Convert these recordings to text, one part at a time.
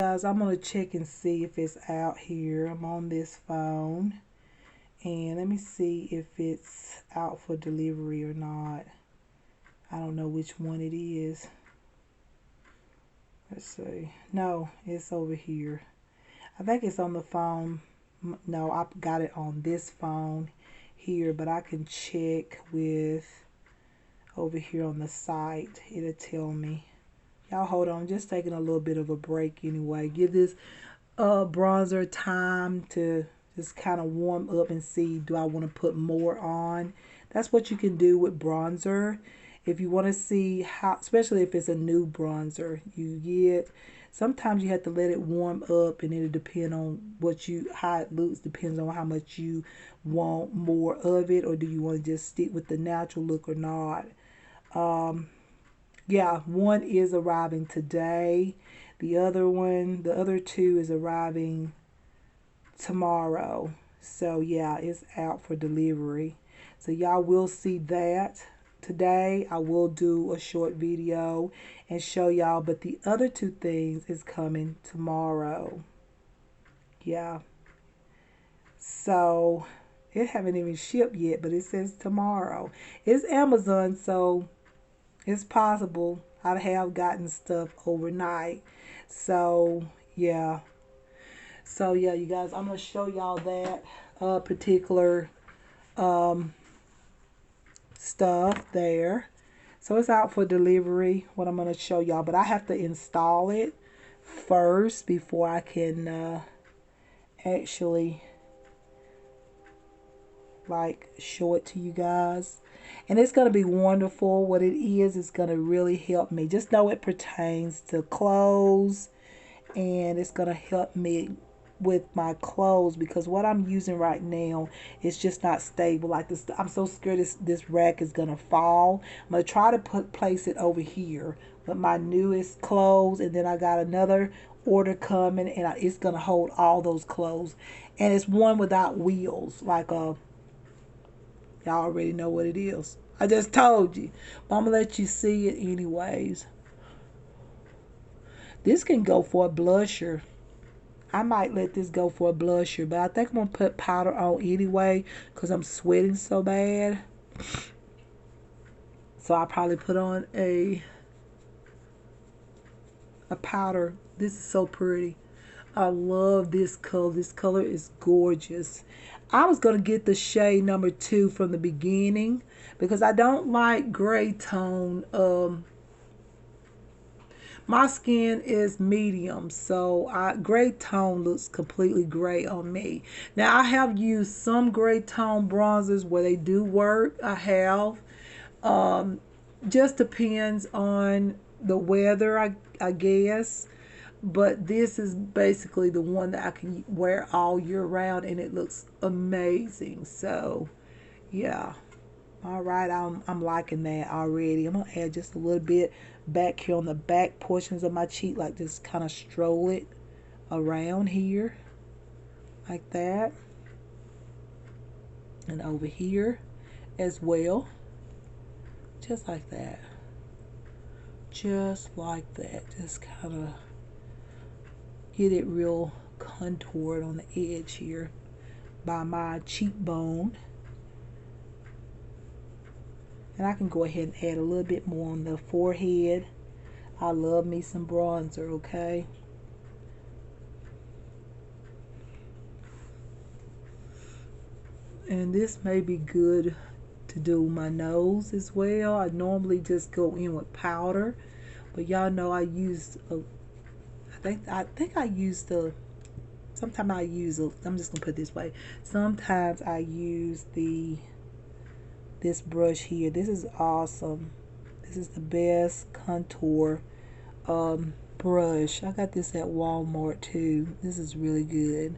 Guys, I'm going to check and see if it's out here. I'm on this phone. And let me see if it's out for delivery or not. I don't know which one it is. Let's see. No, it's over here. I think it's on the phone. No, I got it on this phone here, but I can check with over here on the site. It'll tell me. Y'all hold on. I'm just taking a little bit of a break anyway. Give this bronzer time to just kind of warm up and see, do I want to put more on? That's what you can do with bronzer. If you want to see how, especially if it's a new bronzer you get, sometimes you have to let it warm up, and it'll depend on how it looks, depends on how much you want more of it, or do you want to just stick with the natural look or not. Yeah, one is arriving today. The other two is arriving tomorrow. So yeah, it's out for delivery. So y'all will see that today. I will do a short video and show y'all, but the other two things is coming tomorrow. Yeah. So it haven't even shipped yet, but it says tomorrow. It's Amazon, so it's possible I have gotten stuff overnight. So yeah. So yeah, you guys, I'm gonna show y'all that particular stuff there. So it's out for delivery, what I'm gonna show y'all, but I have to install it first before I can actually like show it to you guys. And it's going to be wonderful. What it is going to really help me. Just know it pertains to clothes, and it's going to help me with my clothes, because what I'm using right now is just not stable. Like this, I'm so scared this rack is going to fall. I'm going to try to place it over here with my newest clothes, and then I got another order coming, and it's going to hold all those clothes. And it's one without wheels, like a, y'all already know what it is. I just told you. But I'm going to let you see it anyways. This can go for a blusher. I might let this go for a blusher, but I think I'm going to put powder on anyway because I'm sweating so bad. So I'll probably put on a powder. This is so pretty. I love this color. This color is gorgeous. I was going to get the shade number 2 from the beginning because I don't like gray tone. My skin is medium, so gray tone looks completely gray on me. Now, I have used some gray tone bronzers where they do work. I have. Just depends on the weather, I guess. But this is basically the one that I can wear all year round, and it looks amazing. So, yeah. All right, I'm liking that already. I'm going to add just a little bit back here on the back portions of my cheek, like just kind of stroll it around here like that. And over here as well. Just like that. Just like that. Just kind of get it real contoured on the edge here by my cheekbone. And I can go ahead and add a little bit more on the forehead. I love me some bronzer, okay? And this may be good to do my nose as well. I normally just go in with powder, but y'all know I used I think I used sometimes I use I'm just gonna put it this way. Sometimes I use this brush here. This is awesome. This is the best contour brush. I got this at Walmart too. This is really good.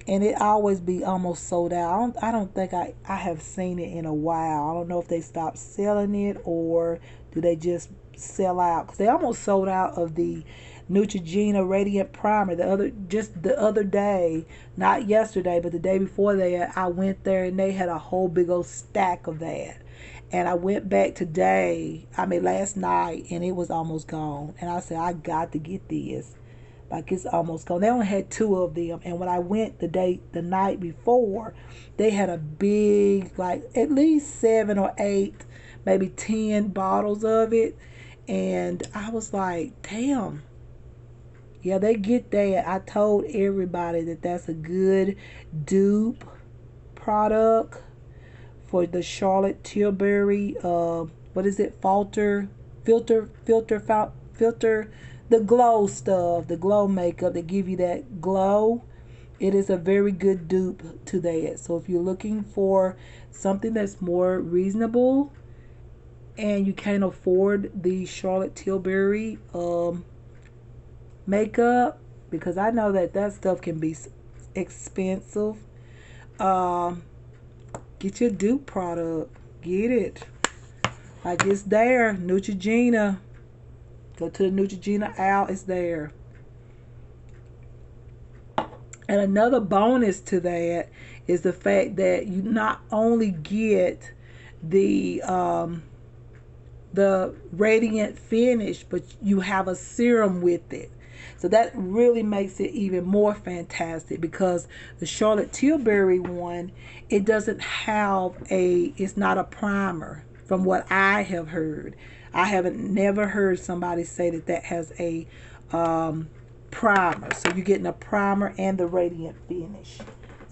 And it always be almost sold out. I don't think I have seen it in a while. I don't know if they stopped selling it or do they just sell out. Because they almost sold out of the Neutrogena Radiant Primer the other day. Not yesterday, but the day before that. I went there and they had a whole big old stack of that. And I went back last night, and it was almost gone. And I said, I got to get this. Like it's almost gone. They only had 2 of them, and when I went the night before, they had a big, like at least 7 or 8, maybe 10 bottles of it, and I was like, damn. Yeah, they get that. I told everybody that that's a good dupe product for the Charlotte Tilbury. What is it? Filter, the glow stuff, the glow makeup that give you that glow. It is a very good dupe to that. So if you're looking for something that's more reasonable and you can't afford the Charlotte Tilbury makeup, because I know that that stuff can be expensive, um, get your dupe product. Get it. Like it's there. Neutrogena. Go to the Neutrogena aisle. It's there. And another bonus to that is the fact that you not only get the radiant finish, but you have a serum with it. So that really makes it even more fantastic, because the Charlotte Tilbury one, it doesn't have it's not a primer from what I have heard. I haven't never heard somebody say that that has a primer. So you're getting a primer and the radiant finish.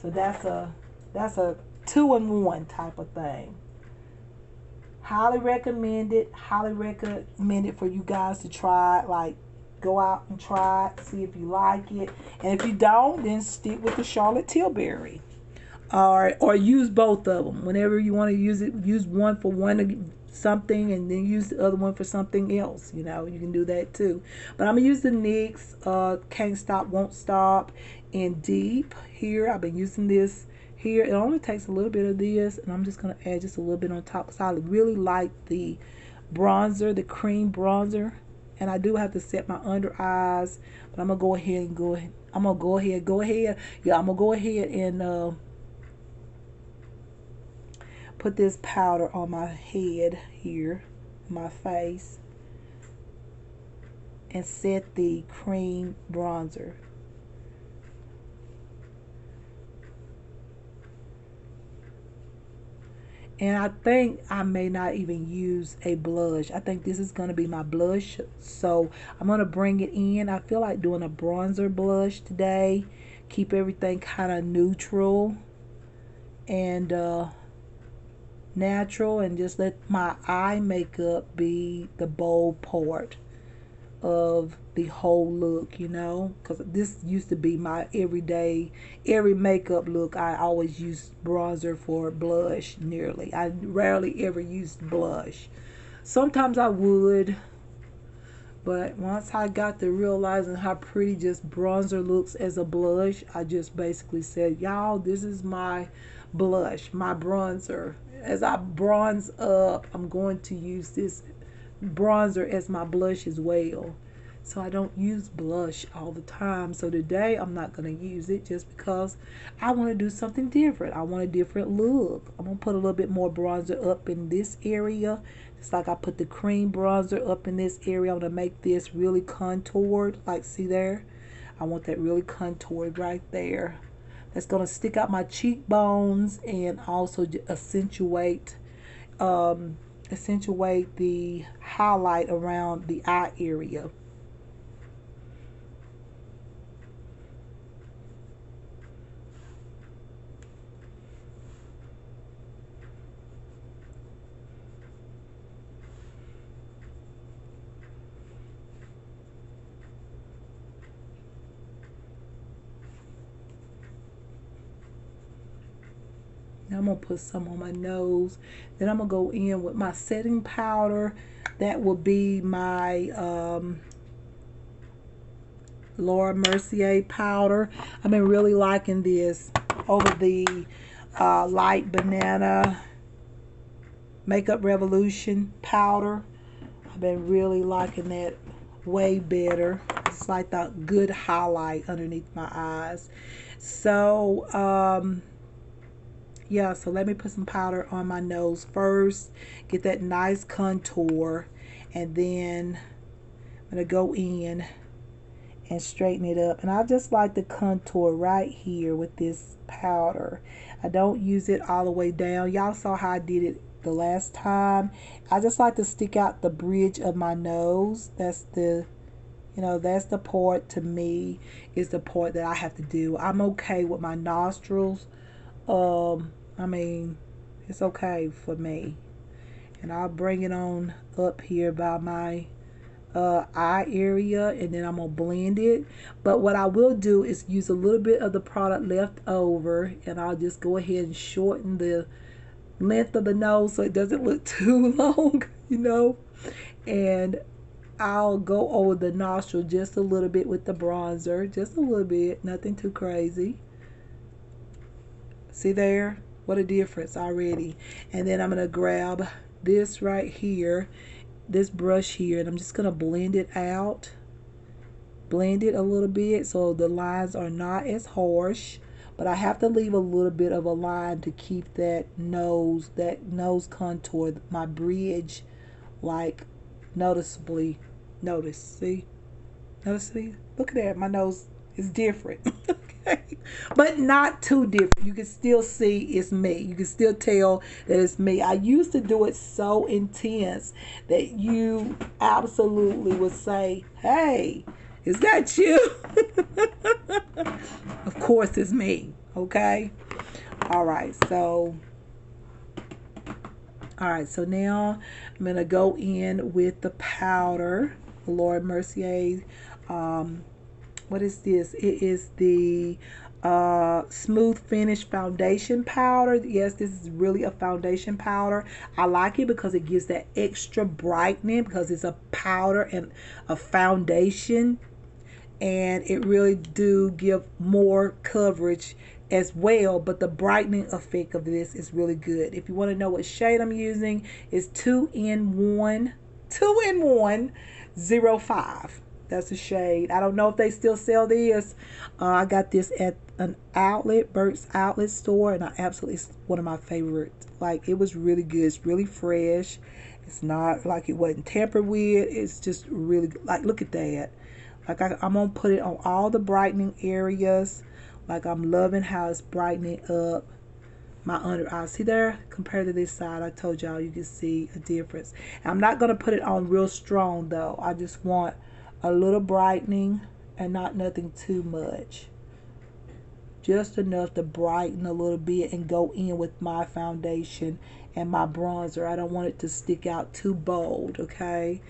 So that's a 2-in-1 type of thing. Highly recommend it. Highly recommend it for you guys to try it. Like, go out and try it. See if you like it. And if you don't, then stick with the Charlotte Tilbury. Or use both of them. Whenever you want to use it, use one for something and then use the other one for something else. You know, you can do that too. But I'm going to use the NYX Can't Stop, Won't Stop in Deep here. I've been using this here. It only takes a little bit of this, and I'm just going to add just a little bit on top because I really like the bronzer, the cream bronzer. And I do have to set my under eyes, but I'm going to go ahead. Yeah, I'm going to go ahead and put this powder on my head here, my face, and set the cream bronzer. And I think I may not even use a blush. I think this is going to be my blush. So I'm going to bring it in. I feel like doing a bronzer blush today. Keep everything kind of neutral and natural, and just let my eye makeup be the bold part of the whole look, you know, because this used to be my every makeup look. I always used bronzer for blush. Nearly, I rarely ever used blush. Sometimes I would, but once I got to realizing how pretty just bronzer looks as a blush, I just basically said, y'all, this is my blush, my bronzer. As I bronze up, I'm going to use this bronzer as my blush as well. So I don't use blush all the time. So today I'm not going to use it just because I want to do something different. I want a different look. I'm going to put a little bit more bronzer up in this area. Just like I put the cream bronzer up in this area. I'm going to make this really contoured. Like, see there? I want that really contoured right there. That's going to stick out my cheekbones and also accentuate the highlight around the eye area. Now I'm going to put some on my nose. Then I'm going to go in with my setting powder. That will be my Laura Mercier powder. I've been really liking this over the Light Banana Makeup Revolution powder. I've been really liking that way better. It's like that good highlight underneath my eyes. So yeah, so let me put some powder on my nose first, get that nice contour, and then I'm gonna go in and straighten it up. And I just like to contour right here with this powder. I don't use it all the way down. Y'all saw how I did it the last time. I just like to stick out the bridge of my nose. That's the, you know, that's the part, to me, is the part that I have to do. I'm okay with my nostrils. I mean, it's okay for me. And I'll bring it on up here by my eye area, and then I'm gonna blend it. But what I will do is use a little bit of the product left over, and I'll just go ahead and shorten the length of the nose so it doesn't look too long, you know. And I'll go over the nostril just a little bit with the bronzer, just a little bit, nothing too crazy. See there? What a difference already. And then I'm gonna grab this right here, this brush here, and I'm just gonna blend it out. Blend it a little bit so the lines are not as harsh, but I have to leave a little bit of a line to keep that nose contour, my bridge, like noticeably. See? Look at that. My nose is different. Okay. But not too different. You can still see it's me. You can still tell that it's me. I used to do it so intense that you absolutely would say, hey, is that you? Of course it's me. Okay. All right. So now I'm going to go in with the powder. Lord Mercier. What is this? It is the Smooth Finish Foundation Powder. Yes, this is really a foundation powder. I like it because it gives that extra brightening, because it's a powder and a foundation. And it really do give more coverage as well, but the brightening effect of this is really good. If you want to know what shade I'm using, it's 2-in-1 05. That's a shade. I don't know if they still sell this. I got this at an outlet, Burt's Outlet store, and I absolutely, it's one of my favorites. Like, it was really good. It's really fresh. It's not like it wasn't tampered with. It's just really, like, look at that. Like, I'm going to put it on all the brightening areas. Like, I'm loving how it's brightening up my under eye. See there? Compared to this side, I told y'all you can see a difference. And I'm not going to put it on real strong, though. I just want a little brightening and not nothing too much. Just enough to brighten a little bit and go in with my foundation and my bronzer. I don't want it to stick out too bold, okay?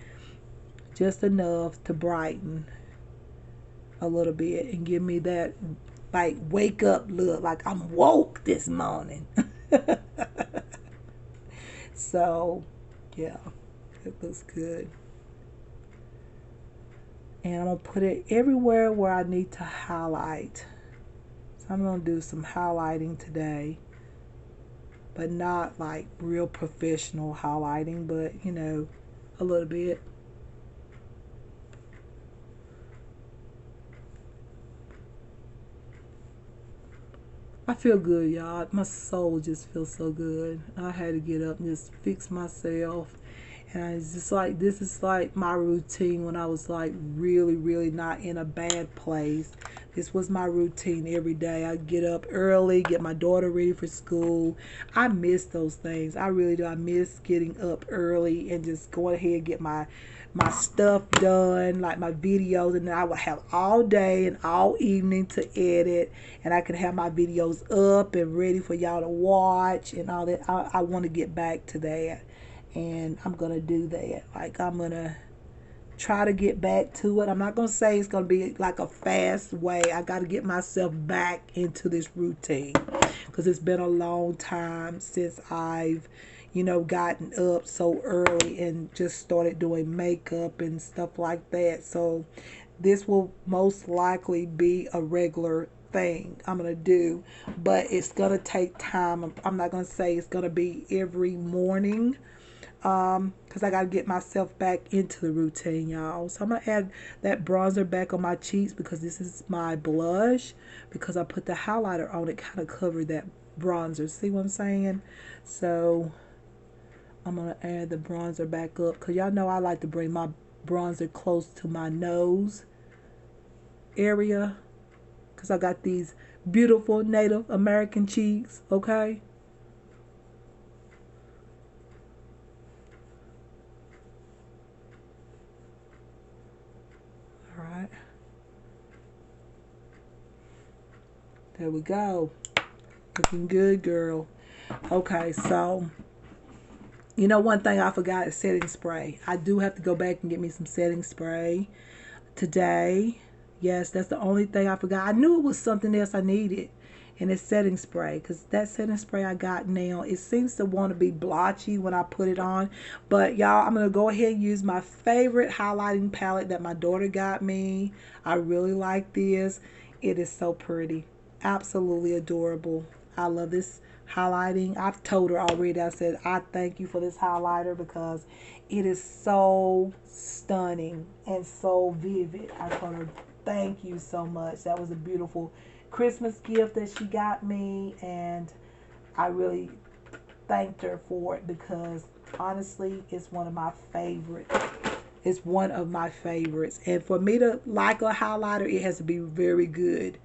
Just enough to brighten a little bit and give me that, like, wake up look, like I'm woke this morning. So yeah, it looks good. And I'm gonna put it everywhere where I need to highlight. So I'm gonna do some highlighting today, but not like real professional highlighting, but you know, a little bit. I feel good, y'all. My soul just feels so good. I had to get up and just fix myself. And it's just like, this is like my routine when I was like really, really not in a bad place. This was my routine every day. I get up early, get my daughter ready for school. I miss those things. I really do. I miss getting up early and just going ahead and get my stuff done, like my videos, and then I would have all day and all evening to edit, and I could have my videos up and ready for y'all to watch and all that. I want to get back to that, and I'm gonna do that. Like, I'm gonna try to get back to it. I'm not gonna say it's gonna be like a fast way. I gotta get myself back into this routine, because it's been a long time since I've, you know, gotten up so early and just started doing makeup and stuff like that. So this will most likely be a regular thing I'm gonna do, but it's gonna take time. I'm not gonna say it's gonna be every morning, because I gotta get myself back into the routine, y'all. So I'm gonna add that bronzer back on my cheeks, because this is my blush, because I put the highlighter on it, kind of covered that bronzer. See what I'm saying? So I'm gonna add the bronzer back up, because y'all know I like to bring my bronzer close to my nose. area because I got these beautiful Native American cheeks, okay? All right. There we go. Looking good, girl. Okay, so you know one thing I forgot is setting spray. I do have to go back and get me some setting spray today. Yes, that's the only thing I forgot. I knew it was something else I needed, and it's setting spray, because that setting spray I got now, it seems to want to be blotchy when I put it on. But y'all, I'm going to go ahead and use my favorite highlighting palette that my daughter got me. I really like this. It is so pretty. Absolutely adorable. I love this highlighting. I've told her already, I said, I thank you for this highlighter because it is so stunning and so vivid. I told her, thank you so much. That was a beautiful Christmas gift that she got me, and I really thanked her for it because honestly, it's one of my favorites. It's one of my favorites. And for me to like a highlighter, it has to be very good.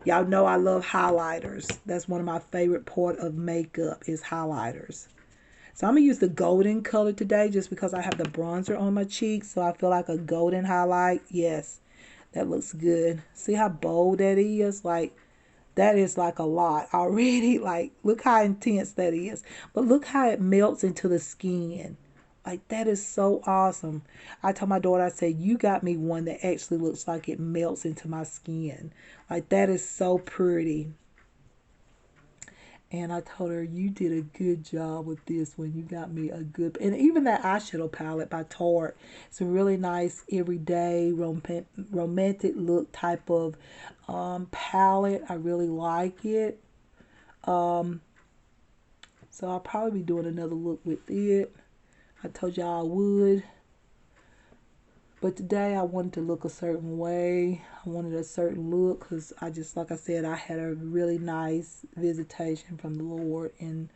Y'all know I love highlighters. That's one of my favorite part of makeup is highlighters. So I'm going to use the golden color today just because I have the bronzer on my cheeks. So I feel like a golden highlight. Yes, that looks good. See how bold that is? Like, that is like a lot already. Like, look how intense that is. But look how it melts into the skin. Like, that is so awesome. I told my daughter, I said, you got me one that actually looks like it melts into my skin. Like, that is so pretty. And I told her, you did a good job with this when you got me a good... And even that eyeshadow palette by Tarte. It's a really nice, everyday, romantic look type of palette. I really like it. So I'll probably be doing another look with it. I told y'all I would. But today I wanted to look a certain way. I wanted a certain look because I just, like I said, I had a really nice visitation from the Lord. And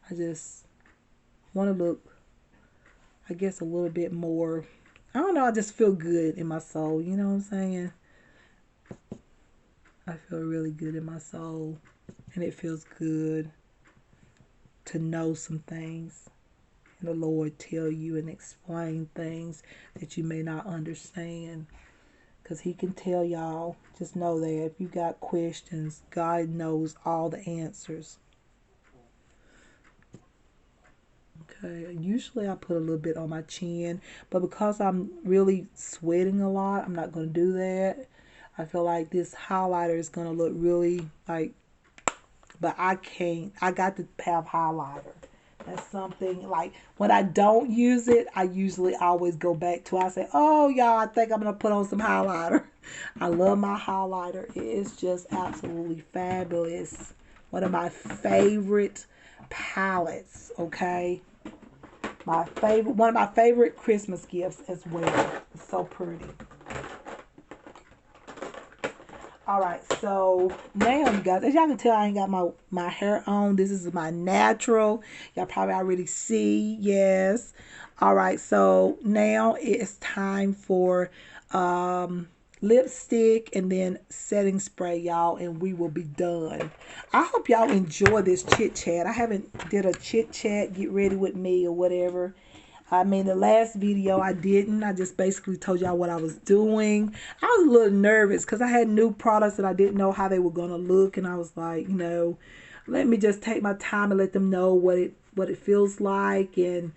I just want to look, I guess, a little bit more, I don't know, I just feel good in my soul. You know what I'm saying? I feel really good in my soul. And it feels good to know some things. And the Lord tell you and explain things that you may not understand. Because he can tell y'all, just know that if you got questions, God knows all the answers. Okay, usually I put a little bit on my chin, but because I'm really sweating a lot, I'm not going to do that. I feel like this highlighter is going to look really like, but I can't, I got to have highlighter. That's something like when I don't use it, I usually always go back to, I say, oh, y'all, I think I'm going to put on some highlighter. I love my highlighter. It is just absolutely fabulous. One of my favorite palettes, okay? One of my favorite Christmas gifts as well. It's so pretty. All right, so now you guys, as y'all can tell, I ain't got my hair on. This is my natural. Y'all probably already see, yes. All right, so now it's time for lipstick and then setting spray, y'all, and we will be done. I hope y'all enjoy this chit chat. I haven't did a chit chat, get ready with me or whatever. I mean, the last video I didn't. I just basically told y'all what I was doing. I was a little nervous because I had new products that I didn't know how they were going to look. And I was like, you know, let me just take my time and let them know what it feels like. And,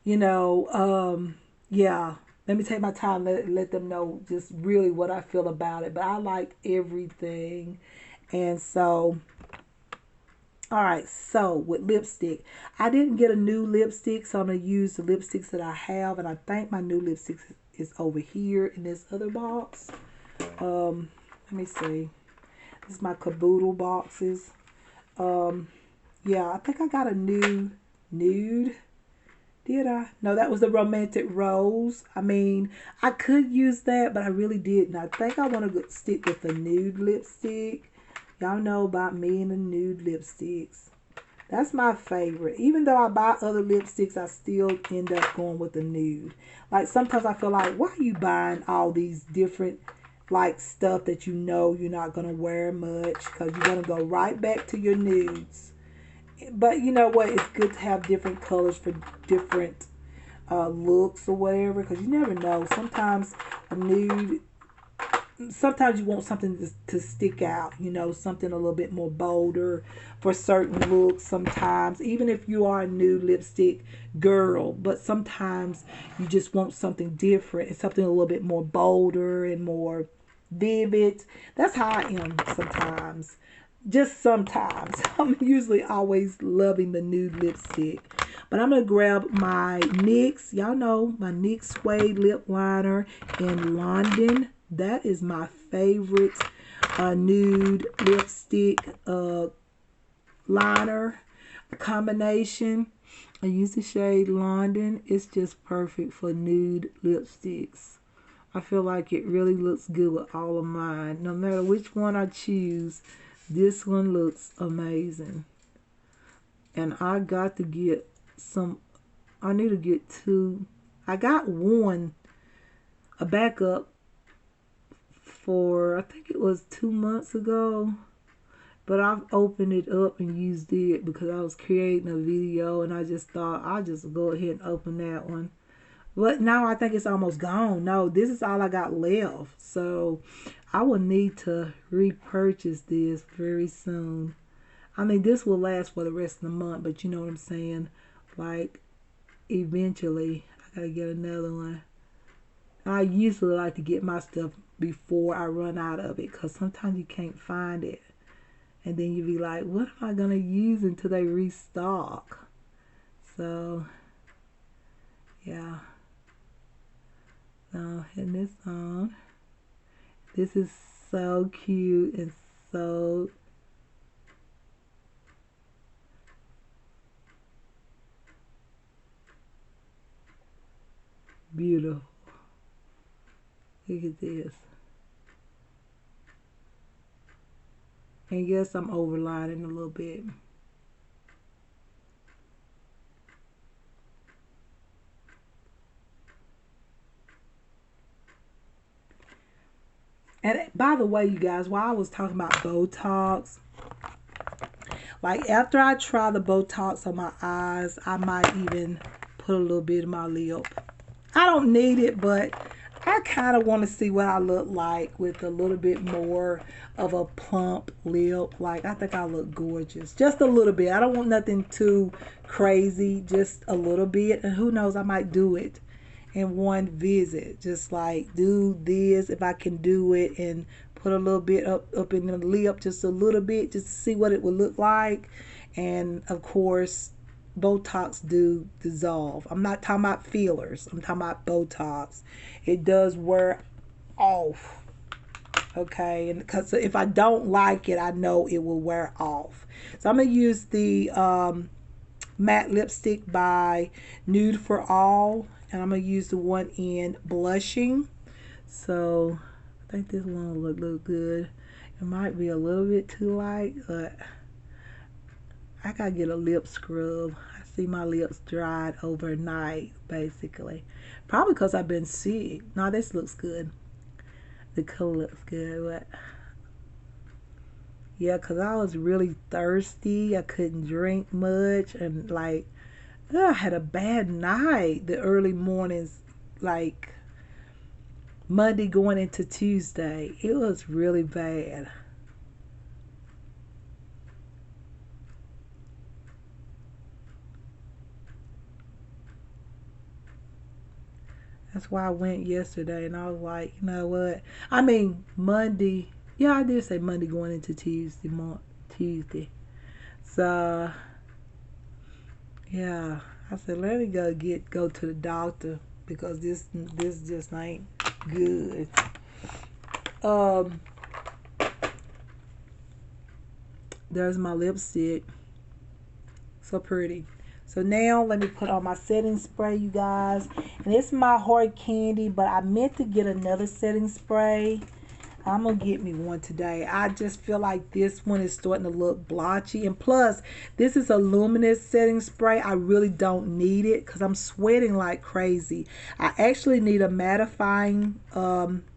you know, yeah, let me take my time and let them know just really what I feel about it. But I like everything. And so... all right, so with lipstick, I didn't get a new lipstick, so I'm going to use the lipsticks that I have, and I think my new lipstick is over here in this other box. Let me see. This is my caboodle boxes. Yeah, I think I got a new nude. Did I? No, that was the romantic rose. I mean, I could use that, but I really didn't. I think I want to stick with the nude lipstick. Y'all know about me and the nude lipsticks. That's my favorite. Even though I buy other lipsticks, I still end up going with the nude. Like, sometimes I feel like, why are you buying all these different like stuff that you know you're not going to wear much, because you're going to go right back to your nudes. But you know what? It's good to have different colors for different looks or whatever, because you never know. Sometimes a nude, sometimes you want something to stick out, you know, something a little bit more bolder for certain looks. Sometimes, even if you are a nude lipstick girl, but sometimes you just want something different and something a little bit more bolder and more vivid. That's how I am sometimes. Just sometimes. I'm usually always loving the nude lipstick. But I'm going to grab my NYX. Y'all know my NYX Suede Lip Liner in London. That is my favorite nude lipstick liner combination. I use the shade London. It's just perfect for nude lipsticks. I feel like it really looks good with all of mine. No matter which one I choose, this one looks amazing. And I got to get some, I need to get two. I got one, a backup for, I think it was 2 months ago. But I've opened it up and used it because I was creating a video and I just thought I'll just go ahead and open that one. But now I think it's almost gone. No, this is all I got left. So I will need to repurchase this very soon. I mean, this will last for the rest of the month, but you know what I'm saying? Like, eventually, I gotta get another one. I usually like to get my stuff before I run out of it, because sometimes you can't find it. And then you be like, what am I gonna use until they restock? So, yeah. So, hitting this on. This is so cute and so beautiful. Look at this. And yes, I'm overlining a little bit. And by the way, you guys, while I was talking about Botox, like after I try the Botox on my eyes, I might even put a little bit in my lip. I don't need it, but I kind of want to see what I look like with a little bit more of a plump lip. Like, I think I look gorgeous. Just a little bit. I don't want nothing too crazy. Just a little bit. And who knows, I might do it in one visit. Just like do this if I can do it, and put a little bit up in the lip, just a little bit, just to see what it would look like. And of course, Botox do dissolve. I'm not talking about fillers. I'm talking about Botox. It does wear off. Okay, and because if I don't like it, I know it will wear off. So I'm gonna use the matte lipstick by Nude for All, and I'm gonna use the one in Blushing. So I think this one will look good. It might be a little bit too light, but I gotta get a lip scrub. I see my lips dried overnight, basically. Probably because I've been sick. No, this looks good. The color looks good, but yeah, because I was really thirsty. I couldn't drink much, and like, I had a bad night. The early mornings, like Monday going into Tuesday, it was really bad. That's why I went yesterday, and I was like, you know what? I mean, Monday. Yeah, I did say Monday going into Tuesday. So, yeah, I said let me go to the doctor, because this just ain't good. There's my lipstick. So pretty. So now let me put on my setting spray, you guys. And it's my Hard Candy, but I meant to get another setting spray. I'm going to get me one today. I just feel like this one is starting to look blotchy. And plus, this is a luminous setting spray. I really don't need it because I'm sweating like crazy. I actually need a mattifying,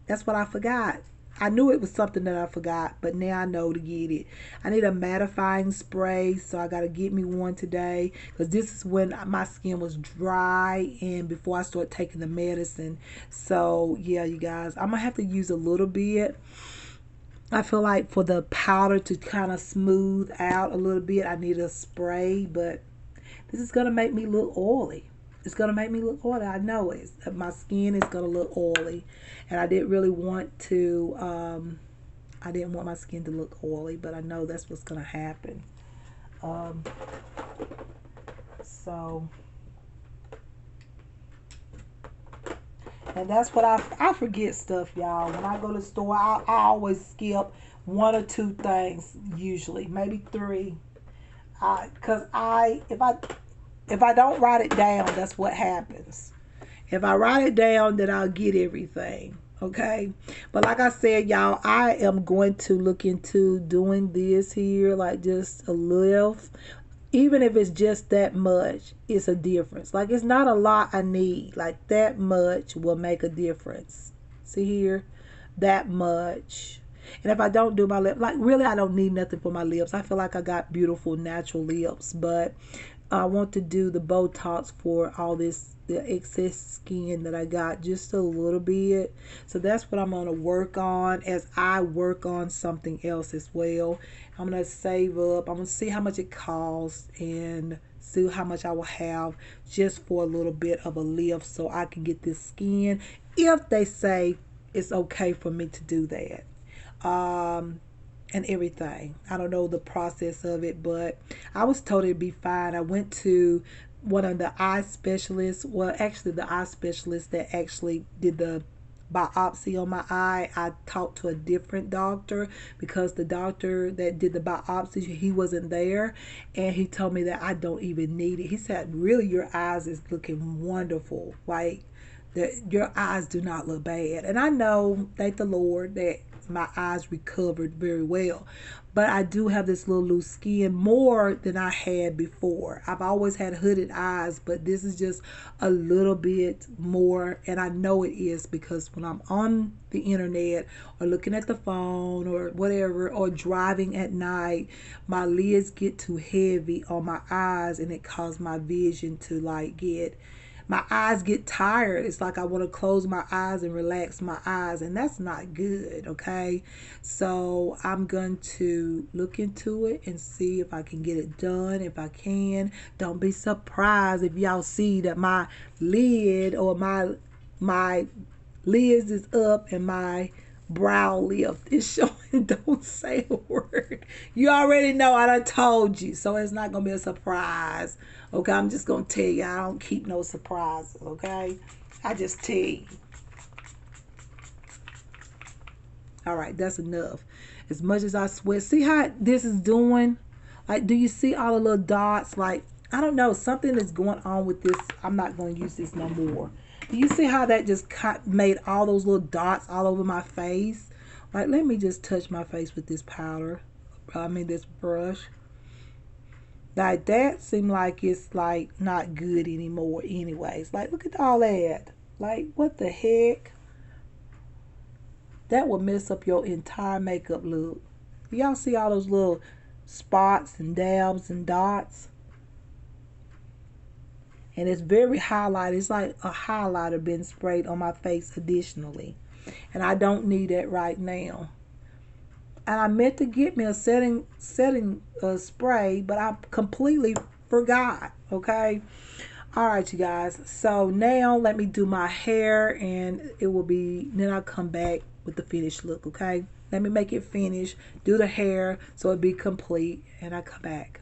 that's what I forgot. I knew it was something that I forgot, but now I know to get it. I need a mattifying spray, so I got to get me one today, because this is when my skin was dry and before I start taking the medicine. So yeah, you guys, I'm gonna have to use a little bit. I feel like for the powder to kind of smooth out a little bit, I need a spray, but this is gonna make me look oily. It's gonna make me look oily. I know it. My skin is gonna look oily, and I didn't really want to. I didn't want my skin to look oily, but I know that's what's gonna happen. Um, so, and that's what I forget stuff, y'all. When I go to the store, I always skip one or two things, usually maybe three. Cause if I don't write it down, that's what happens. If I write it down, then I'll get everything. Okay. But like I said, y'all, I am going to look into doing this here, like just a little. Even if it's just that much, it's a difference. Like it's not a lot I need. Like that much will make a difference. See here? That much. And if I don't do my lip, like really I don't need nothing for my lips. I feel like I got beautiful natural lips, but I want to do the Botox for all this, the excess skin that I got, just a little bit. So that's what I'm going to work on as I work on something else as well. I'm going to save up. I'm going to see how much it costs and see how much I will have just for a little bit of a lift so I can get this skin, if they say it's okay for me to do that. And everything. I don't know the process of it, but I was told it'd be fine. I went to one of the eye specialists. Well, actually, the eye specialist that actually did the biopsy on my eye. I talked to a different doctor because the doctor that did the biopsy, he wasn't there, and he told me that I don't even need it. He said, really, your eyes is looking wonderful. Like, your eyes do not look bad. And I know, thank the Lord, that my eyes recovered very well, but I do have this little loose skin more than I had before. I've always had hooded eyes, but this is just a little bit more, and I know it is because when I'm on the internet or looking at the phone or whatever, or driving at night, my lids get too heavy on my eyes, and it causes my vision to like my eyes get tired. It's like I want to close my eyes and relax my eyes, and that's not good, okay? So I'm going to look into it and see if I can get it done. If I can, don't be surprised if y'all see that my lid or my lids is up and my brow lift is showing. Don't say a word. You already know, I done told you, so it's not gonna be a surprise. Okay, I'm just gonna tell you, I don't keep no surprises. Okay, I just tell you. All right, that's enough. As much as I sweat, see how this is doing? Like, do you see all the little dots? Like, I don't know, something is going on with this. I'm not going to use this no more. Do you see how that just made all those little dots all over my face? Like, let me just touch my face with this powder. This brush. Like, that seemed like it's like not good anymore anyways. Like, look at all that. Like, what the heck? That will mess up your entire makeup look. Y'all see all those little spots and dabs and dots? And it's very highlighted. It's like a highlighter been sprayed on my face additionally. And I don't need that right now. And I meant to get me a setting spray, but I completely forgot. Okay. All right, you guys. So now let me do my hair, and it will be, then I'll come back with the finished look. Okay. Let me make it finish, do the hair so it'll be complete, and I come back.